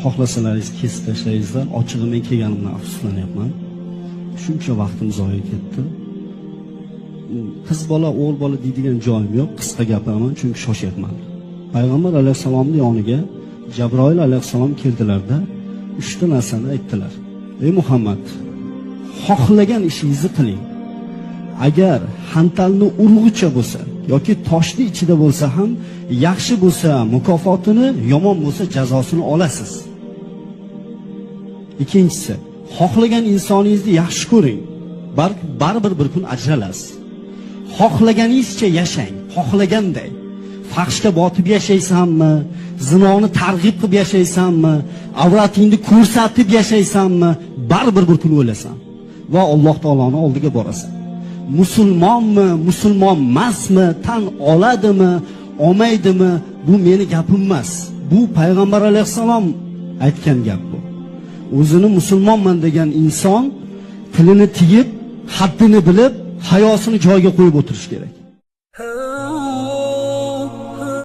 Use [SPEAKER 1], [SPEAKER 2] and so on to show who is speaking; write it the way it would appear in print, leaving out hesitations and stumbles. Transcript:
[SPEAKER 1] xohlasalaringiz kesib tashlaysizlar. Ochig'i men kelganimdan afsuslanyapman. Shuncha vaqtim zoya ketdi. Qiz bola, o'g'il bola deydigan joyim yo'q. Qisqa gapiraman chunki shoshyapman. Payg'ambar alayhisalomning yoniga Jabroil alayhisalom keldilarda 3 ta narsani aytdilar. Ey Muhammad, xohlagan ishingizni qiling. Agar hantalni urg'ucha bo'lsa yoki toshni ichida bo'lsa ham yaxshi bo'lsa mukofotini, yomon bo'lsa jazosini olasiz. Ikkinchisi, xohlagan insoningizni yaxshi ko'ring. Baribir bir kun ajralasiz. Xohlaganingizcha yashang, xohlaganday. Fahshga botib yashaysanmi, zinoni targ'ib qilib yashaysanmi, avratingni ko'rsatib yashaysanmi, baribir bir kun o'lasan va Alloh taoloning oldiga borasan. Musulmonmi, musulmon emasmi, tan oladimi, olmaydimi, bu meni gapim emas. Bu payg'ambar alayhisalom aytgan gap bu. O'zini musulmonman degan inson tilini tiyib, haddini bilib, hayosini joyiga qo'yib o'tirish kerak.